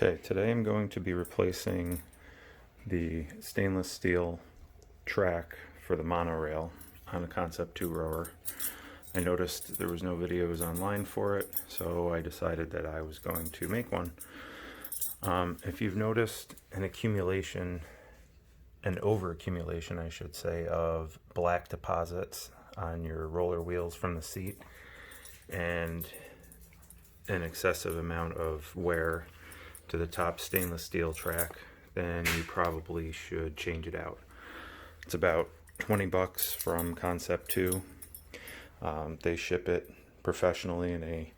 Okay, today I'm going to be replacing the stainless steel track for the monorail on a Concept 2 rower. I noticed there was no videos online for it, so I decided that I was going to make one. If you've noticed an over-accumulation, I should say, of black deposits on your roller wheels from the seat, and an excessive amount of wear to the top stainless steel track, then you probably should change it out. It's about 20 bucks from Concept 2. They ship it professionally in a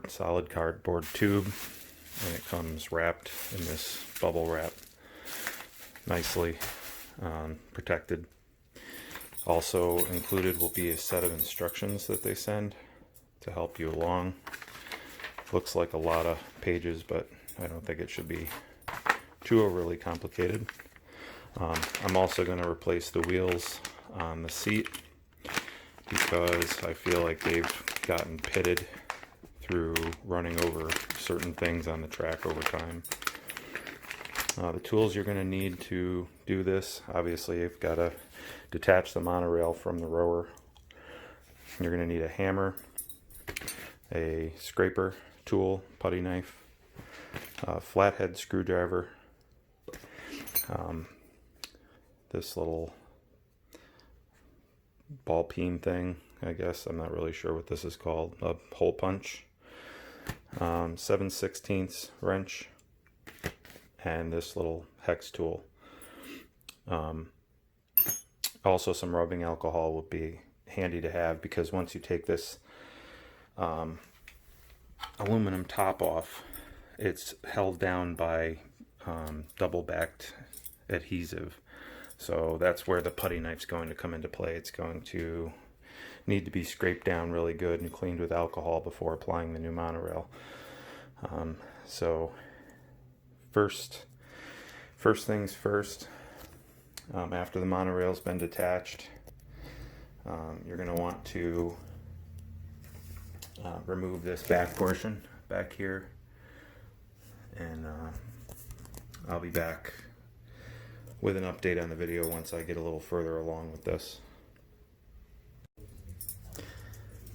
solid cardboard tube, and it comes wrapped in this bubble wrap, nicely protected. Also included will be a set of instructions that they send to help you along. Looks like a lot of pages, but I don't think it should be too overly complicated. I'm also going to replace the wheels on the seat because I feel like they've gotten pitted through running over certain things on the track over time. The tools you're going to need to do this, obviously you've got to detach the monorail from the rower. You're going to need a hammer, a scraper tool, putty knife, a flathead screwdriver, this little ball peen thing, I guess, I'm not really sure what this is called, a hole punch, 7/16 wrench, and this little hex tool. Also some rubbing alcohol would be handy to have, because once you take this aluminum top off, it's held down by double-backed adhesive. So that's where the putty knife's going to come into play. It's going to need to be scraped down really good and cleaned with alcohol before applying the new monorail. So first things first, after the monorail's been detached, you're going to want to remove this back portion back here, and I'll be back with an update on the video once I get a little further along with this.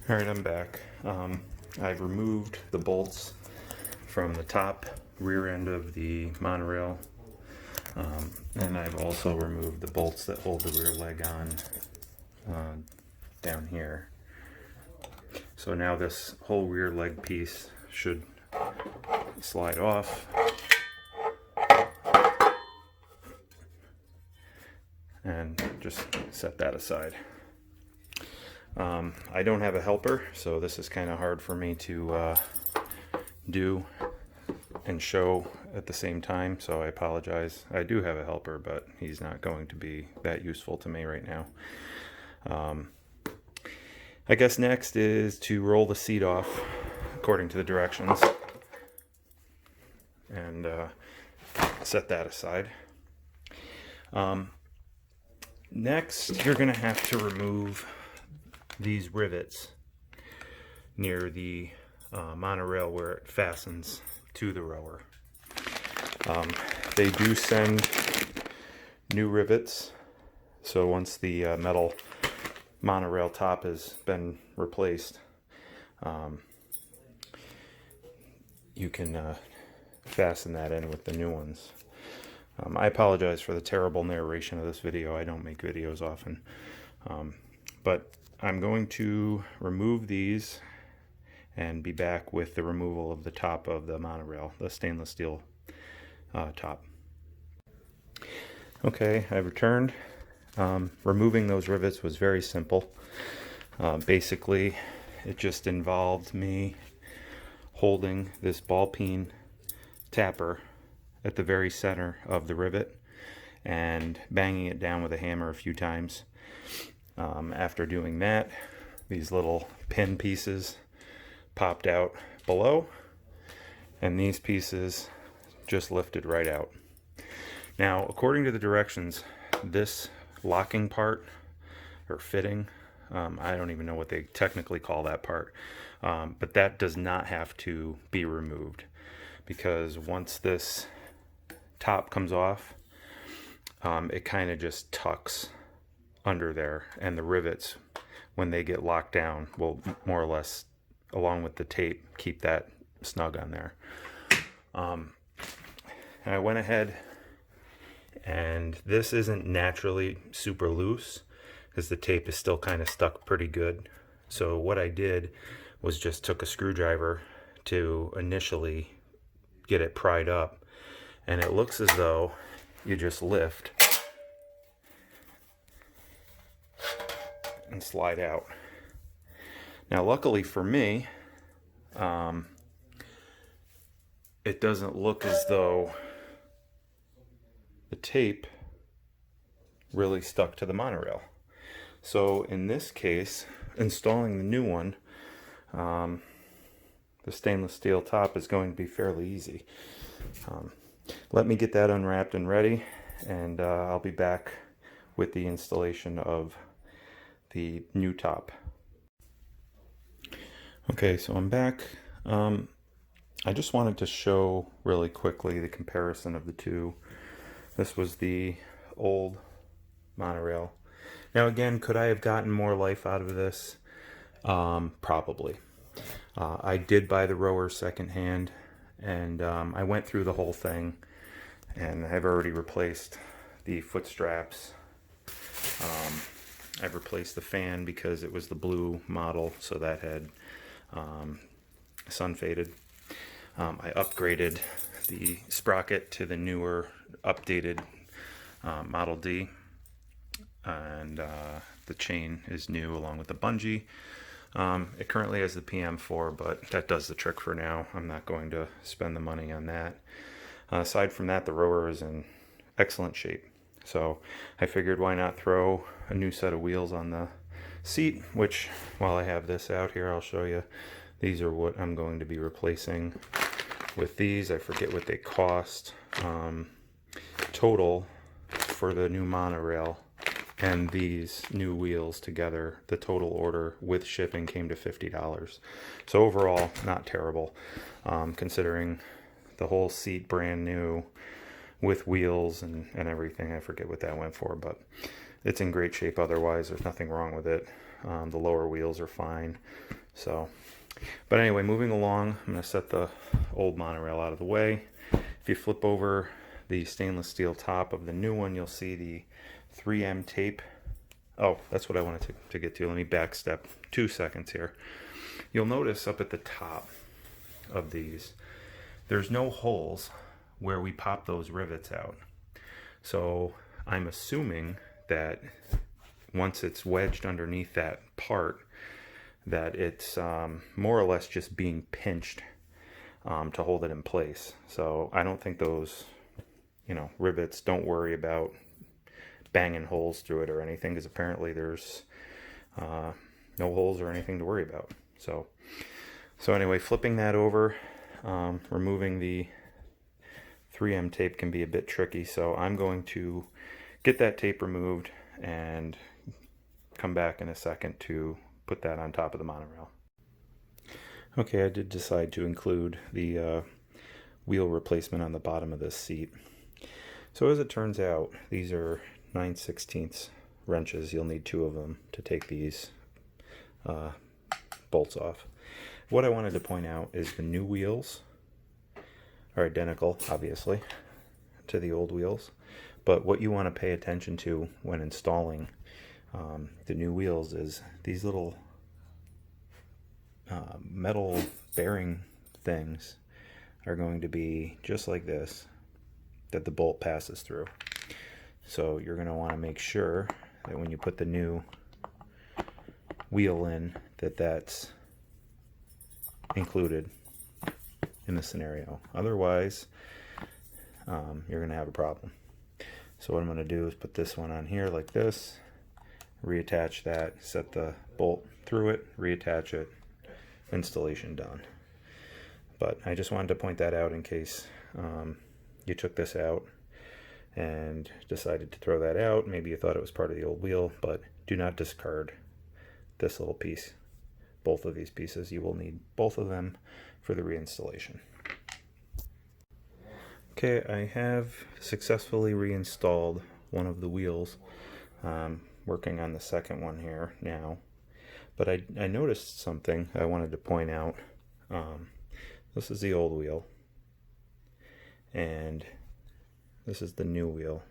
Alright, I'm back. I've removed the bolts from the top rear end of the monorail, and I've also removed the bolts that hold the rear leg on down here. So now this whole rear leg piece should slide off, and just set that aside. I don't have a helper, so this is kind of hard for me to do and show at the same time, so I apologize. I do have a helper, but he's not going to be that useful to me right now. I guess next is to roll the seat off according to the directions, and set that aside. Next, you're going to have to remove these rivets near the monorail where it fastens to the rower. They do send new rivets, so once the metal monorail top has been replaced, you can fasten that in with the new ones. I apologize for the terrible narration of this video. I don't make videos often, but I'm going to remove these and be back with the removal of the top of the monorail, the stainless steel top. Okay, I've returned. Removing those rivets was very simple. Basically, it just involved me holding this ball peen tapper at the very center of the rivet and banging it down with a hammer a few times. After doing that, these little pin pieces popped out below, and these pieces just lifted right out. Now, according to the directions, this locking part, or fitting, I don't even know what they technically call that part, but that does not have to be removed, because once this top comes off, it kind of just tucks under there, and the rivets, when they get locked down, will more or less, along with the tape, keep that snug on there. And I went ahead, and this isn't naturally super loose because the tape is still kind of stuck pretty good. So what I did was just took a screwdriver to initially get it pried up, and it looks as though you just lift and slide out. Now luckily for me, it doesn't look as though the tape really stuck to the monorail. So in this case, installing the new one, the stainless steel top is going to be fairly easy. Let me get that unwrapped and ready, and I'll be back with the installation of the new top. Okay, so I'm back. I just wanted to show really quickly the comparison of the two. This was the old monorail. Now again, could I have gotten more life out of this? Probably. I did buy the rower secondhand, and I went through the whole thing, and I've already replaced the foot straps. I've replaced the fan because it was the blue model, so that had sun faded. I upgraded the sprocket to the newer, updated Model D, and the chain is new along with the bungee. It currently has the PM4, but that does the trick for now. I'm not going to spend the money on that. Aside from that, the rower is in excellent shape. So I figured why not throw a new set of wheels on the seat, which while I have this out here, I'll show you. These are what I'm going to be replacing with these. I forget what they cost. Total for the new monorail and these new wheels together, the total order with shipping came to $50. So overall, not terrible, considering the whole seat brand new with wheels and everything. I forget what that went for, but it's in great shape otherwise. There's nothing wrong with it. The lower wheels are fine. So, but anyway, moving along, I'm going to set the old monorail out of the way. If you flip over the stainless steel top of the new one, you'll see the 3M tape. Oh, that's what I wanted to get to. Let me back step 2 seconds here. You'll notice up at the top of these, there's no holes where we pop those rivets out. So I'm assuming that once it's wedged underneath that part, that it's more or less just being pinched to hold it in place. So I don't think those, rivets, don't worry about banging holes through it or anything, because apparently there's no holes or anything to worry about. So anyway, flipping that over, removing the 3M tape can be a bit tricky, so I'm going to get that tape removed and come back in a second to put that on top of the monorail. Okay, I did decide to include the wheel replacement on the bottom of this seat. So as it turns out, these are 9/16 wrenches. You'll need 2 of them to take these bolts off. What I wanted to point out is the new wheels are identical, obviously, to the old wheels. But what you want to pay attention to when installing the new wheels is these little metal bearing things are going to be just like this, that the bolt passes through. So you're going to want to make sure that when you put the new wheel in, that that's included in the scenario. Otherwise, you're going to have a problem. So what I'm going to do is put this one on here like this, reattach that, set the bolt through it, reattach it, installation done. But I just wanted to point that out in case you took this out and decided to throw that out. Maybe you thought it was part of the old wheel, but do not discard this little piece. both of these pieces. You will need both of them for the reinstallation. Okay, I have successfully reinstalled one of the wheels. Working on the second one here now. But I noticed something I wanted to point out. This is the old wheel, and this is the new wheel.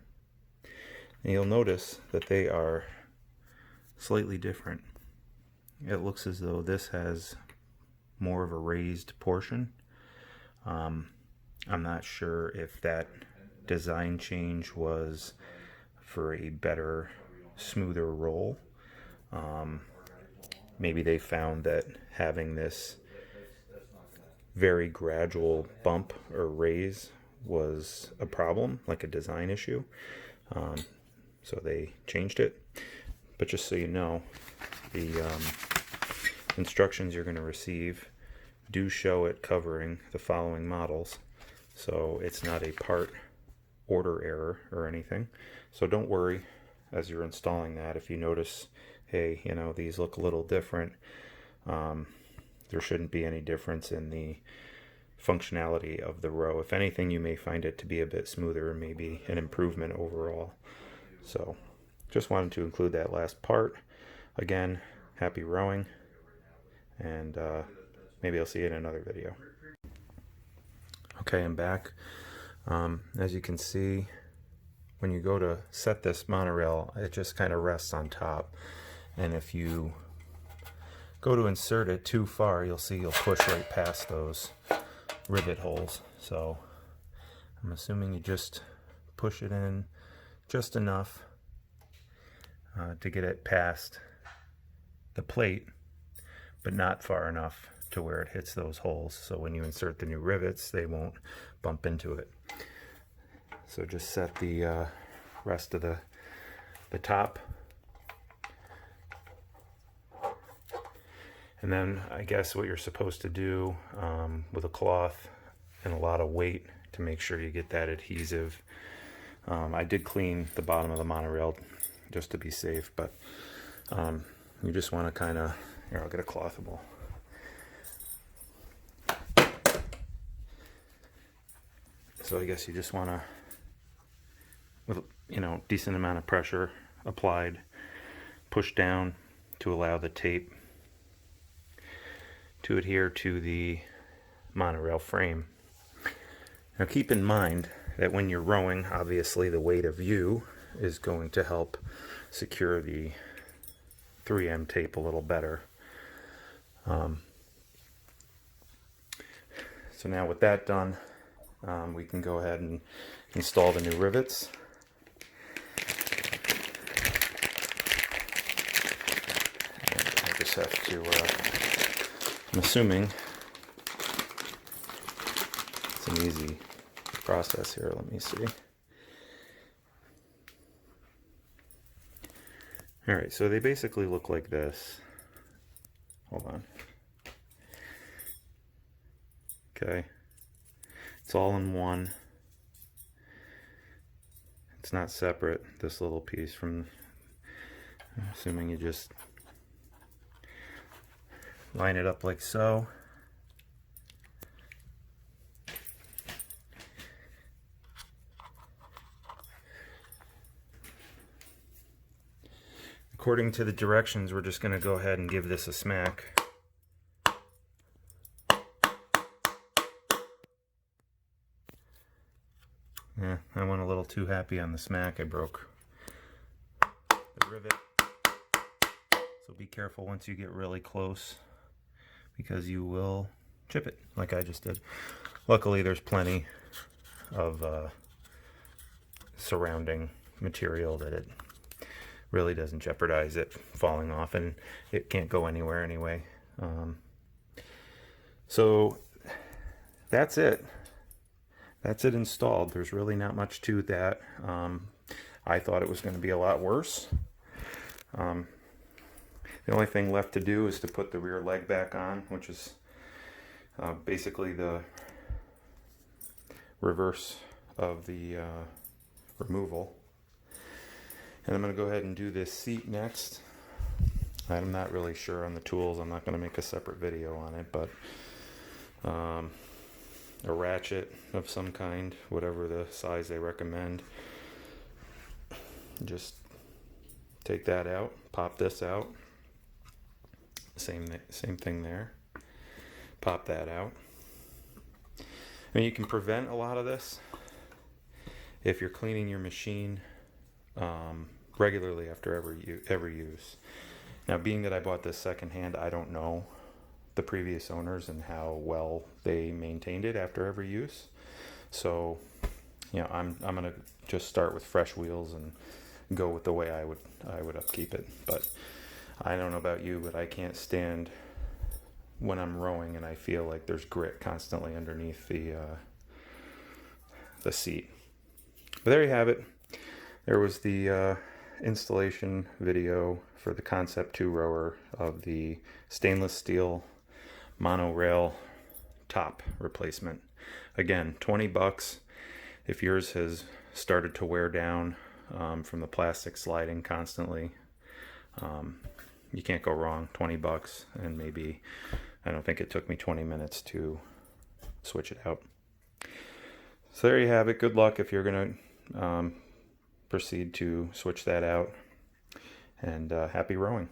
And you'll notice that they are slightly different. It looks as though this has more of a raised portion. I'm not sure if that design change was for a better, smoother roll. Maybe they found that having this very gradual bump or raise was a problem, like a design issue. So they changed it. But just so you know, the instructions you're going to receive do show it covering the following models. So it's not a part order error or anything. So don't worry as you're installing that if you notice, hey, you know, these look a little different. There shouldn't be any difference in the functionality of the row. If anything, you may find it to be a bit smoother, maybe an improvement overall. So just wanted to include that last part. Again, happy rowing, and maybe I'll see you in another video. Okay, I'm back. As you can see, when you go to set this monorail, it just kind of rests on top. And if you go to insert it too far, you'll see you'll push right past those rivet holes. So I'm assuming you just push it in just enough to get it past the plate, but not far enough to where it hits those holes. So when you insert the new rivets, they won't bump into it. So just set the rest of the top. And then I guess what you're supposed to do with a cloth and a lot of weight to make sure you get that adhesive. I did clean the bottom of the monorail just to be safe, but you just want to kind of, here, I'll get a cloth and we'll. So I guess you just want to, with, you know, decent amount of pressure applied, push down to allow the tape to adhere to the monorail frame. Now keep in mind that when you're rowing, obviously the weight of you is going to help secure the 3M tape a little better. So now with that done, we can go ahead and install the new rivets. And I just have to, I'm assuming it's an easy process here. Let me see. Alright, so they basically look like this. Hold on. Okay. It's all in one. It's not separate, this little piece from, I'm assuming you just line it up like so. According to the directions, we're just going to go ahead and give this a smack. Yeah, I went a little too happy on the smack. I broke the rivet. So be careful once you get really close, because you will chip it like I just did. Luckily there's plenty of surrounding material that it really doesn't jeopardize it falling off, and it can't go anywhere anyway. So that's it. That's it installed. There's really not much to that. I thought it was going to be a lot worse. The only thing left to do is to put the rear leg back on, which is basically the reverse of the removal. And I'm going to go ahead and do this seat next. I'm not really sure on the tools. I'm not going to make a separate video on it, but a ratchet of some kind, whatever the size they recommend. Just take that out, pop this out. Same thing there. Pop that out. I mean, you can prevent a lot of this if you're cleaning your machine regularly after every use. Now, being that I bought this secondhand, I don't know the previous owners and how well they maintained it after every use. So, I'm gonna just start with fresh wheels and go with the way I would upkeep it. But I don't know about you, but I can't stand when I'm rowing and I feel like there's grit constantly underneath the seat. But there you have it. There was the installation video for the Concept 2 rower of the stainless steel monorail top replacement. Again, $20. If yours has started to wear down from the plastic sliding constantly, you can't go wrong. $20, and maybe, I don't think it took me 20 minutes to switch it out. So there you have it. Good luck if you're going to proceed to switch that out, and happy rowing.